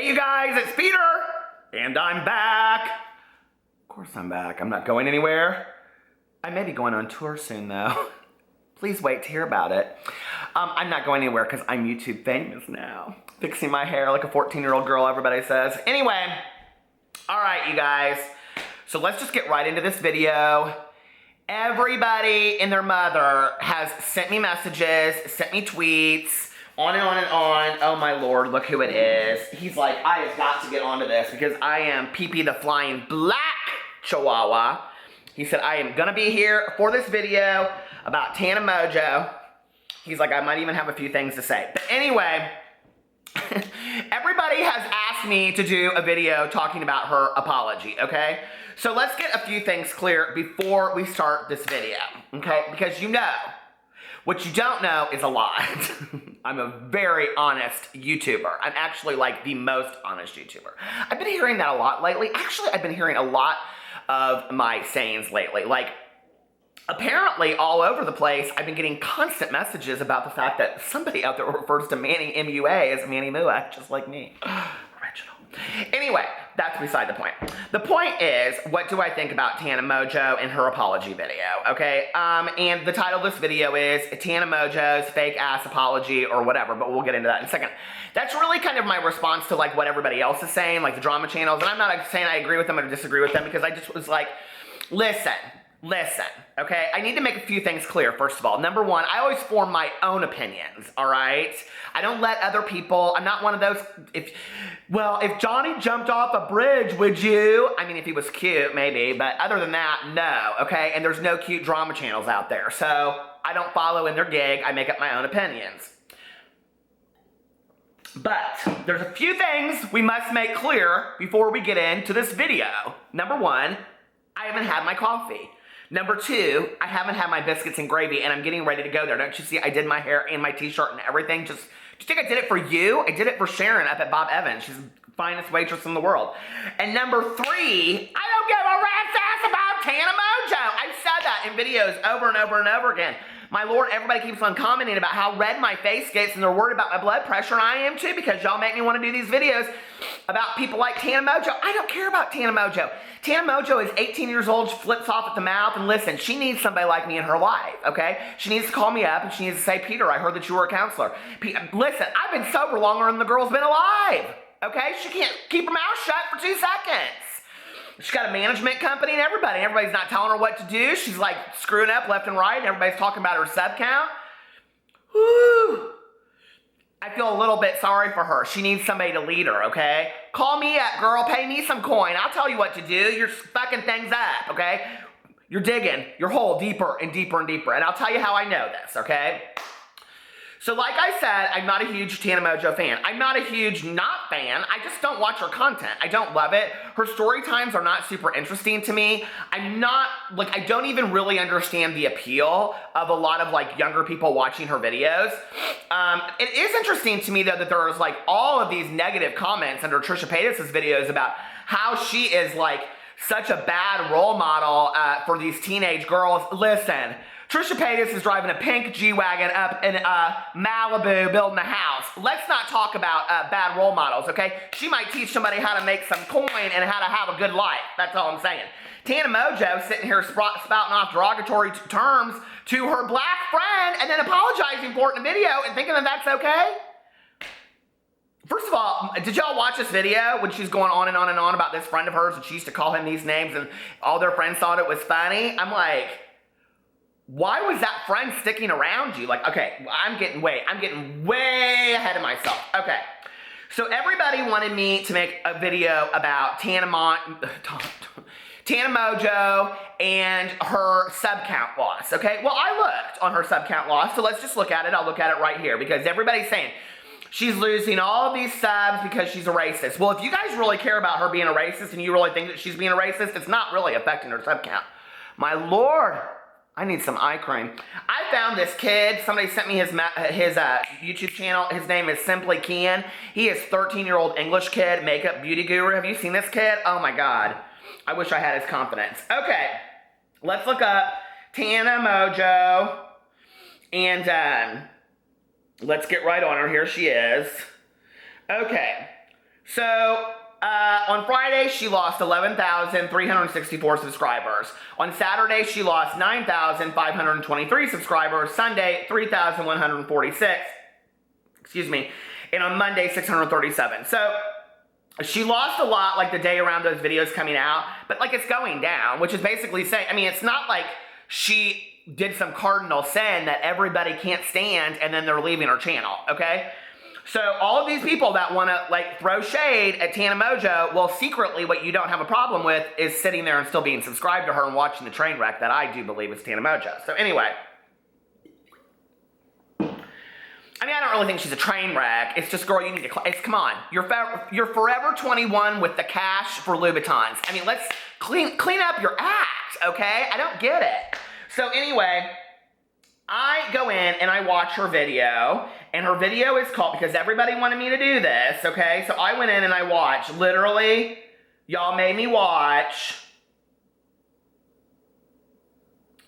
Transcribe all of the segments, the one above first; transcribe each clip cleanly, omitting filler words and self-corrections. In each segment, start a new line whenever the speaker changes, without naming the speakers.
Hey you guys, it's Peter, and I'm back. Of course I'm back. I'm not going anywhere. I may be going on tour soon though. Please wait to hear about it. I'm not going anywhere because I'm YouTube famous now. Fixing my hair like a 14-year-old girl, everybody says. Anyway, all right you guys. So let's just get right into this video. Everybody and their mother has sent me messages, sent me tweets, on and on and on. Oh my Lord, look who it is. He's like, I have got to get onto this because I am Pee-Pee the Flying Black Chihuahua. He said, I am gonna be here for this video about Tana Mongeau. He's like, I might even have a few things to say. But anyway, everybody has asked me to do a video talking about her apology, okay? So let's get a few things clear before we start this video, okay? Because you know, what you don't know is a lot. I'm a very honest YouTuber. I'm actually like the most honest YouTuber. I've been hearing that a lot lately. Actually, I've been hearing a lot of my sayings lately. Like, apparently all over the place, I've been getting constant messages about the fact that somebody out there refers to Manny M-U-A as Manny Mua, just like me. Original. Anyway, that's beside the point. The point is, what do I think about Tana Mongeau and her apology video, okay? And the title of this video is Tana Mongeau's fake ass apology or whatever, but we'll get into that in a second. That's really kind of my response to like what everybody else is saying, like the drama channels, and I'm not saying I agree with them or disagree with them because I just was like, listen, okay? I need to make a few things clear, first of all. Number one, I always form my own opinions, all right? I don't let other people, I'm not one of those, if Johnny jumped off a bridge, would you? I mean, if he was cute, maybe, but other than that, no, okay? And there's no cute drama channels out there, so I don't follow in their gig, I make up my own opinions. But there's a few things we must make clear before we get into this video. Number one, I haven't had my coffee. Number two, I haven't had my biscuits and gravy, and I'm getting ready to go there. Don't you see? I did my hair and my t-shirt and everything. Do you think I did it for you? I did it for Sharon up at Bob Evans. She's the finest waitress in the world. And number three, I don't give a rat's ass about Tana Mongeau. I've said that in videos over and over and over again. My Lord, everybody keeps on commenting about how red my face gets, and they're worried about my blood pressure, and I am too, because y'all make me want to do these videos about people like Tana Mongeau. I don't care about Tana Mongeau. Tana Mongeau is 18 years old, she flips off at the mouth, and listen, she needs somebody like me in her life, okay? She needs to call me up, and she needs to say, Peter, I heard that you were a counselor. Listen, I've been sober longer than the girl's been alive, okay? She can't keep her mouth shut for 2 seconds. She's got a management company and everybody's not telling her what to do. She's like screwing up left and right, and everybody's talking about her sub count. Whew. I feel a little bit sorry for her. She needs somebody to lead her, okay? Call me up, girl. Pay me some coin. I'll tell you what to do. You're fucking things up, okay? You're digging your hole deeper and deeper and deeper, and I'll tell you how I know this, okay? So like I said, I'm not a huge Tana Mongeau fan. I'm not a huge not fan. I just don't watch her content. I don't love it. Her story times are not super interesting to me. I don't even really understand the appeal of a lot of like younger people watching her videos. It is interesting to me though that there's like all of these negative comments under Trisha Paytas' videos about how she is like such a bad role model for these teenage girls. Listen, Trisha Paytas is driving a pink G-Wagon up in Malibu building a house. Let's not talk about bad role models, okay? She might teach somebody how to make some coin and how to have a good life. That's all I'm saying. Tana Mongeau sitting here spouting off derogatory terms to her black friend and then apologizing for it in a video and thinking that that's okay? First of all, did y'all watch this video when she's going on and on and on about this friend of hers and she used to call him these names and all their friends thought it was funny? I'm like, why was that friend sticking around you? Like, okay, I'm getting way ahead of myself. Okay, so everybody wanted me to make a video about Tana Mongeau and her sub count loss, okay? Well, I looked on her sub count loss, so let's just look at it. I'll look at it right here because everybody's saying she's losing all of these subs because she's a racist. Well, if you guys really care about her being a racist and you really think that she's being a racist, it's not really affecting her sub count. My Lord. I need some eye cream. I found this kid. Somebody sent me his YouTube channel. His name is Simply Ken. He is 13-year-old English kid, makeup beauty guru. Have you seen this kid? Oh my God. I wish I had his confidence. Okay, let's look up Tana Mongeau. And let's get right on her. Here she is. Okay. So, on Friday, she lost 11,364 subscribers. On Saturday, she lost 9,523 subscribers. Sunday, 3,146. Excuse me. And on Monday, 637. So, she lost a lot like the day around those videos coming out, but like it's going down, which is basically saying, I mean, it's not like she did some cardinal sin that everybody can't stand and then they're leaving her channel, okay? So all of these people that want to like throw shade at Tana Mongeau, well, secretly what you don't have a problem with is sitting there and still being subscribed to her and watching the train wreck that I do believe is Tana Mongeau. So anyway, I mean, I don't really think she's a train wreck. It's just, girl, you need to, come on. You're forever 21 with the cash for Louboutins. I mean, let's clean up your act, okay? I don't get it. So anyway, I go in and I watch her video, and her video is called, because everybody wanted me to do this, okay? So I went in and I watched, literally, y'all made me watch.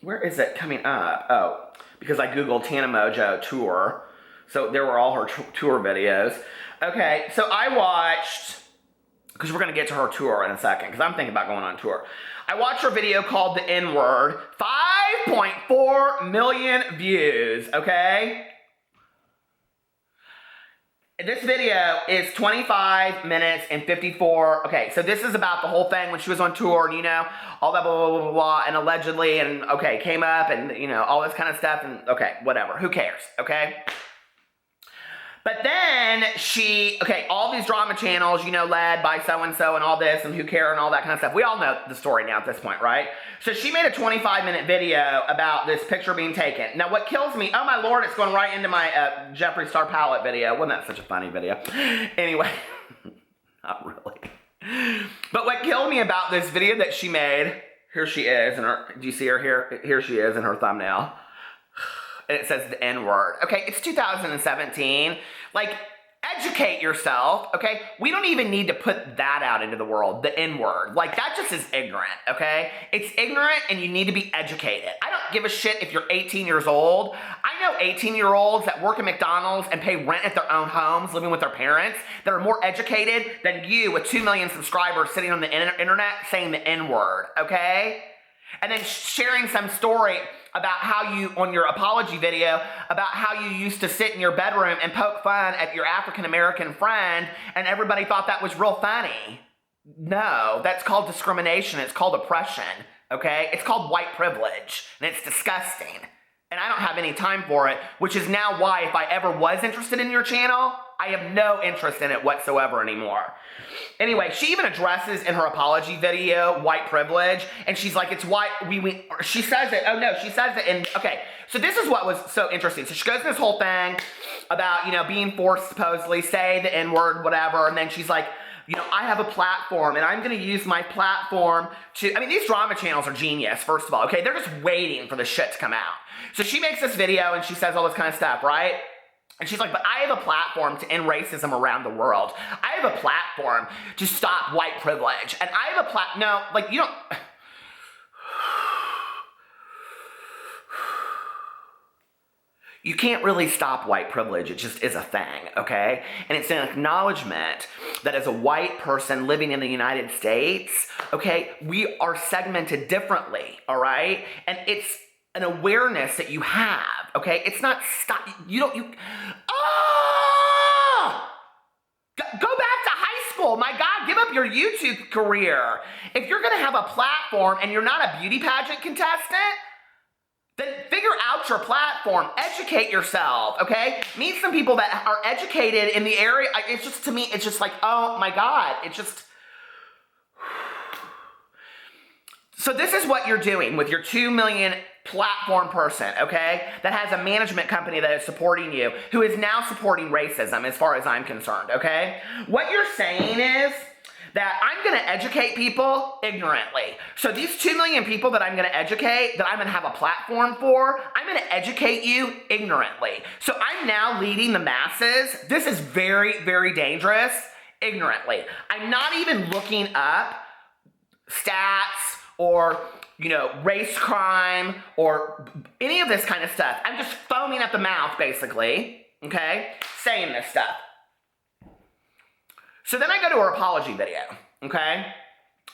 Where is it coming up? Oh, because I Googled Tana Mongeau tour. So there were all her tour videos. Okay, so I watched, because we're going to get to her tour in a second, because I'm thinking about going on tour. I watched her video called The N-Word, 5.4 million views, okay? This video is 25 minutes and 54, okay, so this is about the whole thing when she was on tour, and, you know, all that blah, blah, blah, blah, and allegedly, and, okay, came up, and, you know, all this kind of stuff, and, okay, whatever, who cares, okay? But then she, okay, all these drama channels, you know, led by so-and-so and all this and who care and all that kind of stuff. We all know the story now at this point, right? So she made a 25-minute video about this picture being taken. Now, what kills me, oh my Lord, it's going right into my Jeffree Star palette video. Wasn't that such a funny video? Anyway, not really. But what killed me about this video that she made, here she is, and her, do you see her here? Here she is in her thumbnail. And it says the N-word. Okay, it's 2017. Like, educate yourself, okay? We don't even need to put that out into the world, the N-word. Like, that just is ignorant, okay? It's ignorant and you need to be educated. I don't give a shit if you're 18 years old. I know 18-year-olds that work at McDonald's and pay rent at their own homes, living with their parents, that are more educated than you with 2 million subscribers sitting on the internet saying the N-word, okay? And then sharing some story about how you, on your apology video, about how you used to sit in your bedroom and poke fun at your African-American friend, and everybody thought that was real funny. No, that's called discrimination. It's called oppression, okay? It's called white privilege, and it's disgusting. And I don't have any time for it, which is now why if I ever was interested in your channel, I have no interest in it whatsoever anymore. Anyway, she even addresses in her apology video white privilege, and she's like, it's white, she says it, oh no, she says it in, okay, so this is what was so interesting. So she goes through this whole thing about, you know, being forced to supposedly say the N-word, whatever, and then she's like, you know, I have a platform, and I'm going to use my platform to, I mean, these drama channels are genius, first of all, okay? They're just waiting for the shit to come out. So she makes this video, and she says all this kind of stuff, right? And she's like, but I have a platform to end racism around the world. I have a platform to stop white privilege. And I have a no, like, you don't... You can't really stop white privilege. It just is a thing, okay? And it's an acknowledgement that as a white person living in the United States, okay, we are segmented differently, all right? And it's an awareness that you have, okay? It's not stop, go back to high school. My God, give up your YouTube career. If you're gonna have a platform and you're not a beauty pageant contestant, then figure out your platform, educate yourself, okay? Meet some people that are educated in the area. It's just, to me, it's just like, oh my God, it just... So this is what you're doing with your 2 million platform person, okay? That has a management company that is supporting you, who is now supporting racism as far as I'm concerned, okay? What you're saying is that I'm going to educate people ignorantly. So these 2 million people that I'm going to educate, that I'm going to have a platform for, I'm going to educate you ignorantly. So I'm now leading the masses. This is very, very dangerous, ignorantly. I'm not even looking up stats or, you know, race crime or any of this kind of stuff. I'm just foaming at the mouth, basically, okay, saying this stuff. So then I go to her apology video, okay?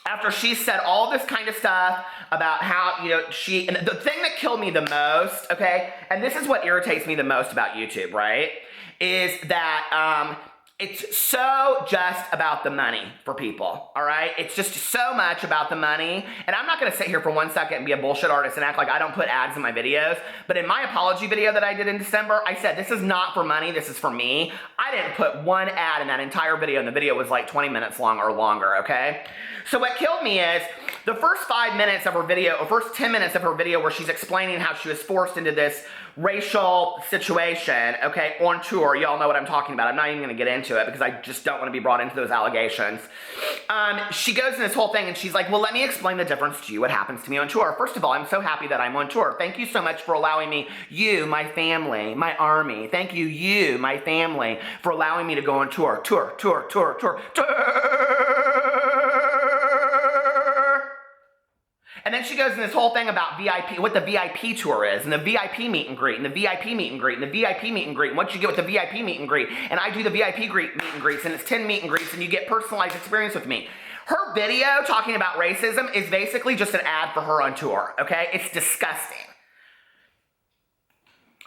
After she said all this kind of stuff about how, and the thing that killed me the most, okay, and this is what irritates me the most about YouTube, right, is that it's so just about the money for people, all right? It's just so much about the money, and I'm not gonna sit here for 1 second and be a bullshit artist and act like I don't put ads in my videos, but in my apology video that I did in December, I said, this is not for money, this is for me. I didn't put one ad in that entire video, and the video was like 20 minutes long or longer, okay? So what killed me is the first 5 minutes of her video, or first 10 minutes of her video where she's explaining how she was forced into this racial situation, okay, on tour. Y'all know what I'm talking about. I'm not even going to get into it because I just don't want to be brought into those allegations. She goes in this whole thing and she's like, well, let me explain the difference to you, what happens to me on tour. First of all, I'm so happy that I'm on tour. Thank you so much for allowing me, you, my family, my army. Thank you, you, my family, for allowing me to go on tour. Tour. And then she goes in this whole thing about VIP, what the VIP tour is, and the VIP meet and greet, and the VIP meet and greet, and the VIP meet and greet, and what you get with the VIP meet and greet. And I do the VIP meet and greets, and it's 10 meet and greets, and you get personalized experience with me. Her video talking about racism is basically just an ad for her on tour, okay? It's disgusting.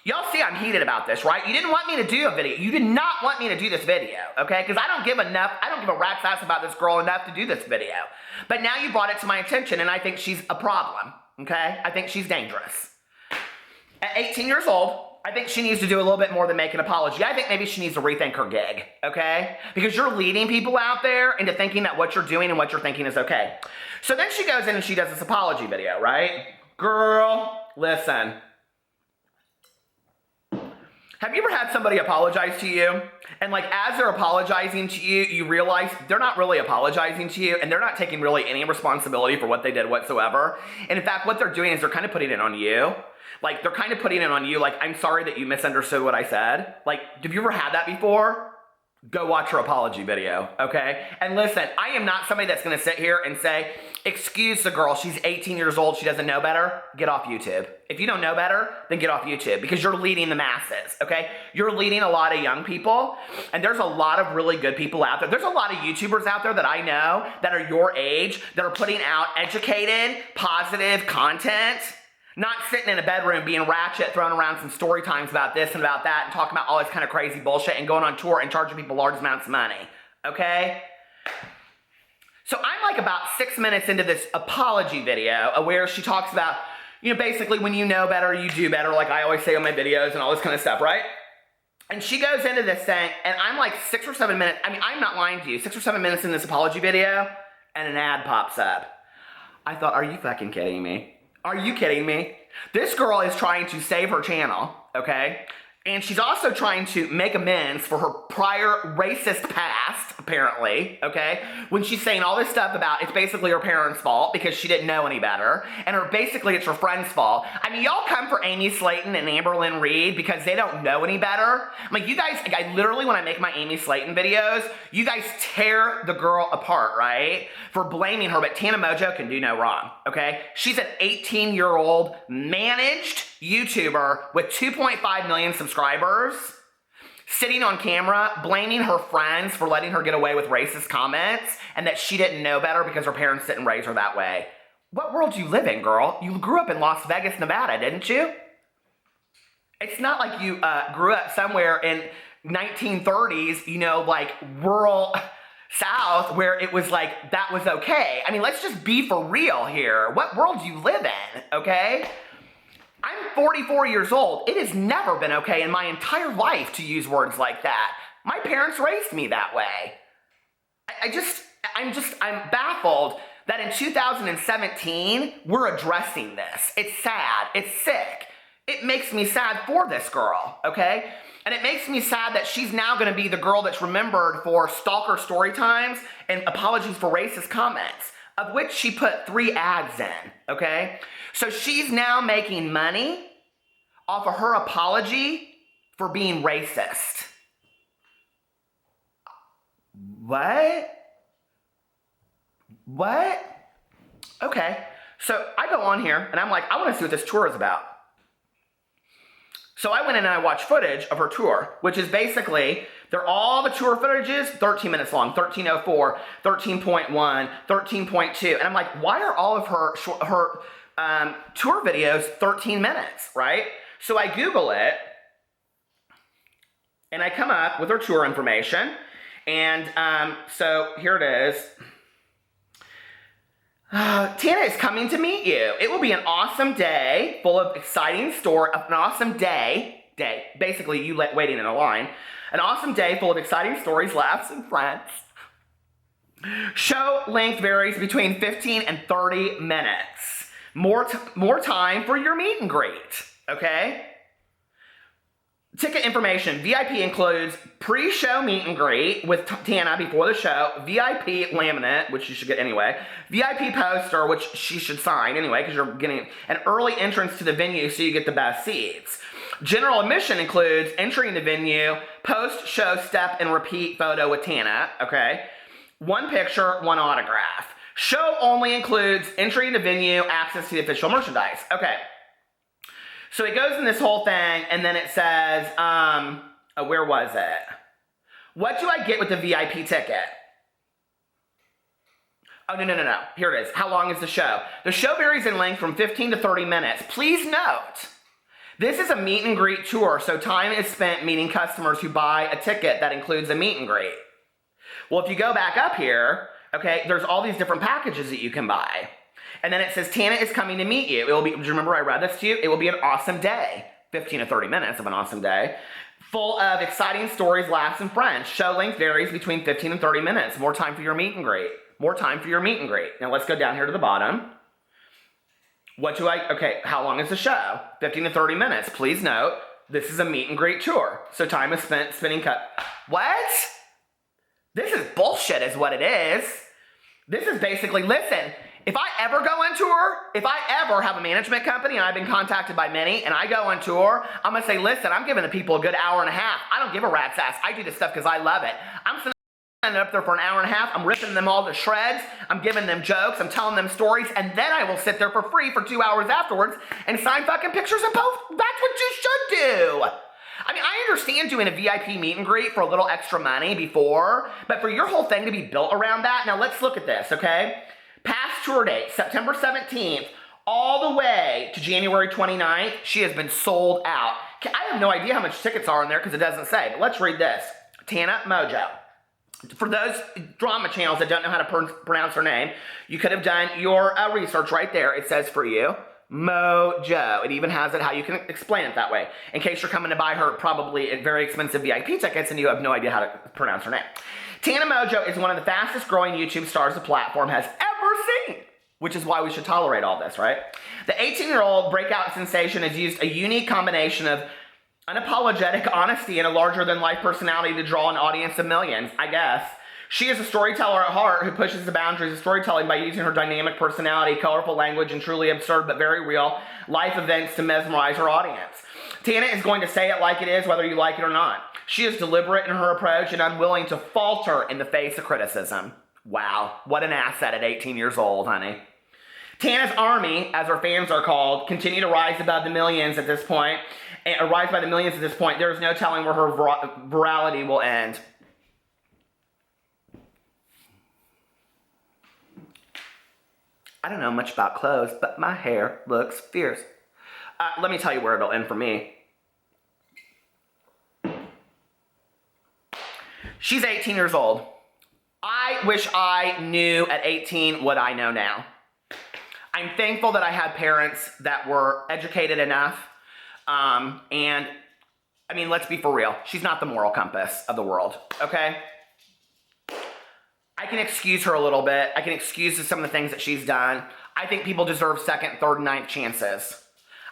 Y'all see I'm heated about this, right? You didn't want me to do a video. You did not want me to do this video, okay? Because I don't give a rat's ass about this girl enough to do this video. But now you brought it to my attention, and I think she's a problem, okay? I think she's dangerous. At 18 years old, I think she needs to do a little bit more than make an apology. I think maybe she needs to rethink her gig, okay? Because you're leading people out there into thinking that what you're doing and what you're thinking is okay. So then she goes in and she does this apology video, right? Girl, listen. Have you ever had somebody apologize to you? And like as they're apologizing to you, you realize they're not really apologizing to you and they're not taking really any responsibility for what they did whatsoever. And in fact, what they're doing is they're kind of putting it on you. Like they're kind of putting it on you like, I'm sorry that you misunderstood what I said. Like, have you ever had that before? Go watch her apology video, okay? And listen, I am not somebody that's gonna sit here and say, excuse the girl, she's 18 years old, she doesn't know better. Get off YouTube. If you don't know better, then get off YouTube because you're leading the masses, okay? You're leading a lot of young people, and there's a lot of really good people out there. There's a lot of YouTubers out there that I know that are your age that are putting out educated, positive content. Not sitting in a bedroom being ratchet, throwing around some story times about this and about that and talking about all this kind of crazy bullshit and going on tour and charging people large amounts of money, okay? So I'm like about 6 minutes into this apology video where she talks about, basically when you know better, you do better, like I always say on my videos and all this kind of stuff, right? And she goes into this thing and I'm like 6 or 7 minutes, I'm not lying to you, 6 or 7 minutes in this apology video and an ad pops up. I thought, are you fucking kidding me? Are you kidding me? This girl is trying to save her channel, okay? And she's also trying to make amends for her prior racist past, apparently, okay? When she's saying all this stuff about it's basically her parents' fault because she didn't know any better, and basically it's her friend's fault. Y'all come for Amy Slayton and Amberlynn Reed because they don't know any better. You guys, I literally, when I make my Amy Slayton videos, you guys tear the girl apart, right? For blaming her, but Tana Mongeau can do no wrong, okay? She's an 18-year-old managed YouTuber with 2.5 million subscribers, sitting on camera, blaming her friends for letting her get away with racist comments and that she didn't know better because her parents didn't raise her that way. What world do you live in, girl? You grew up in Las Vegas, Nevada, didn't you? It's not like you grew up somewhere in 1930s, like rural South where it was like, that was okay. Let's just be for real here. What world do you live in, okay? I'm 44 years old. It has never been okay in my entire life to use words like that. My parents raised me that way. I'm baffled that in 2017, we're addressing this. It's sad, it's sick. It makes me sad for this girl, okay? And it makes me sad that she's now gonna be the girl that's remembered for stalker story times and apologies for racist comments, of which she put 3 ads in, okay? So she's now making money off of her apology for being racist. What? Okay, so I go on here and I'm like, I wanna see what this tour is about. So I went in and I watched footage of her tour, which is basically, they're all the tour footages, 13 minutes long, 13:04, 13.1, 13.2. And I'm like, why are all of her tour videos 13 minutes, right? So I Google it, and I come up with her tour information. And so here it is. Tana is coming to meet you. It will be an awesome day full of exciting story. An awesome day. Basically, you waiting in a line. An awesome day full of exciting stories, laughs, and friends. Show length varies between 15 and 30 minutes. More time for your meet and greet. Okay. Ticket information. VIP includes pre-show meet and greet with Tana before the show, VIP laminate, which you should get anyway, VIP poster, which she should sign anyway, because you're getting an early entrance to the venue so you get the best seats. General admission includes entry in the venue, post-show step and repeat photo with Tana, okay? One picture, one autograph. Show only includes entry in the venue, access to the official merchandise. Okay. So it goes in this whole thing, and then it says, where was it? What do I get with the VIP ticket? Oh, no. Here it is. How long is the show? The show varies in length from 15 to 30 minutes. Please note, this is a meet and greet tour, so time is spent meeting customers who buy a ticket that includes a meet and greet. Well, if you go back up here, okay, there's all these different packages that you can buy. And then it says, Tana is coming to meet you. It will be, do you remember I read this to you? It will be an awesome day. 15 to 30 minutes of an awesome day. Full of exciting stories, laughs, and friends. Show length varies between 15 and 30 minutes. More time for your meet and greet. More time for your meet and greet. Now let's go down here to the bottom. Okay, how long is the show? 15 to 30 minutes. Please note, this is a meet and greet tour. So time is spent spinning What? This is bullshit is what it is. This is basically, listen, if I ever go on tour, if I ever have a management company, and I've been contacted by many, and I go on tour, I'm going to say, listen, I'm giving the people a good hour and a half. I don't give a rat's ass. I do this stuff because I love it. I'm standing up there for an hour and a half. I'm ripping them all to shreds. I'm giving them jokes. I'm telling them stories. And then I will sit there for free for 2 hours afterwards and sign fucking pictures and post. That's what you should do. I mean, I understand doing a VIP meet and greet for a little extra money before, but for your whole thing to be built around that, now let's look at this, okay? Past tour date, September 17th, all the way to January 29th, she has been sold out. I have no idea how much tickets are in there because it doesn't say, but let's read this. Tana Mongeau. For those drama channels that don't know how to pronounce her name, you could have done your research right there. It says for you, Mojo. It even has it how you can explain it that way. In case you're coming to buy her probably very expensive VIP tickets and you have no idea how to pronounce her name. Tana Mongeau is one of the fastest growing YouTube stars the platform has ever seen, which is why we should tolerate all this, right? The 18-year-old breakout sensation has used a unique combination of unapologetic honesty and a larger-than-life personality to draw an audience of millions, I guess. She is a storyteller at heart who pushes the boundaries of storytelling by using her dynamic personality, colorful language, and truly absurd but very real life events to mesmerize her audience. Tana is going to say it like it is, whether you like it or not. She is deliberate in her approach and unwilling to falter in the face of criticism. Wow, what an asset at 18 years old, honey. Tana's army, as her fans are called, continue to rise above the millions at this point. Rise by the millions at this point. There is no telling where her virality will end. I don't know much about clothes, but my hair looks fierce. Let me tell you where it'll end for me. She's 18 years old. I wish I knew at 18 what I know now. I'm thankful that I had parents that were educated enough. And, I mean, let's be for real. She's not the moral compass of the world, okay? I can excuse her a little bit. I can excuse some of the things that she's done. I think people deserve second, third, ninth chances.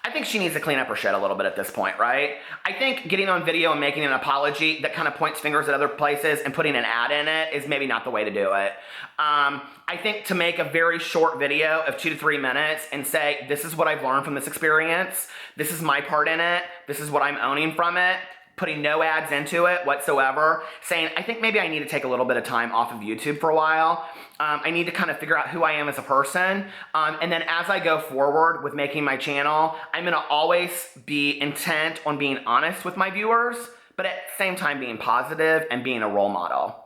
I think she needs to clean up her shit a little bit at this point, right? I think getting on video and making an apology that kind of points fingers at other places and putting an ad in it is maybe not the way to do it. I think to make a very short video of 2 to 3 minutes and say, this is what I've learned from this experience, this is my part in it, this is what I'm owning from it, putting no ads into it whatsoever, saying, I think maybe I need to take a little bit of time off of YouTube for a while. I need to kind of figure out who I am as a person. And then as I go forward with making my channel, I'm gonna always be intent on being honest with my viewers, but at the same time being positive and being a role model.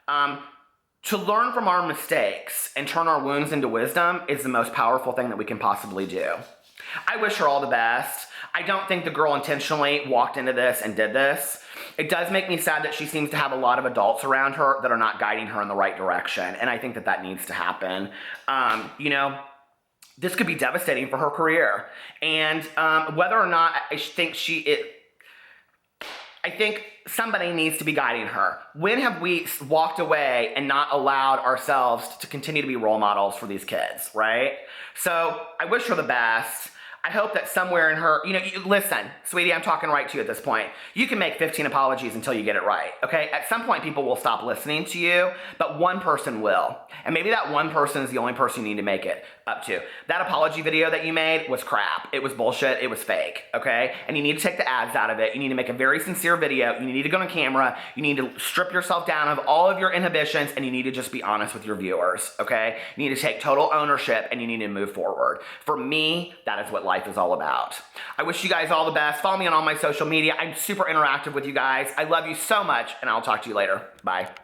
To learn from our mistakes and turn our wounds into wisdom is the most powerful thing that we can possibly do. I wish her all the best. I don't think the girl intentionally walked into this and did this. It does make me sad that she seems to have a lot of adults around her that are not guiding her in the right direction, and I think that that needs to happen. You know, this could be devastating for her career, and whether or not I think I think somebody needs to be guiding her. When have we walked away and not allowed ourselves to continue to be role models for these kids, right? So I wish her the best. I hope that somewhere in her, listen, sweetie, I'm talking right to you at this point. You can make 15 apologies until you get it right, okay? At some point, people will stop listening to you, but one person will. And maybe that one person is the only person you need to make it up to. That apology video that you made was crap. It was bullshit. It was fake, okay? And you need to take the ads out of it. You need to make a very sincere video. You need to go on camera. You need to strip yourself down of all of your inhibitions, and you need to just be honest with your viewers, okay? You need to take total ownership, and you need to move forward. For me, that is what life is all about. I wish you guys all the best. Follow me on all my social media. I'm super interactive with you guys. I love you so much, and I'll talk to you later. Bye.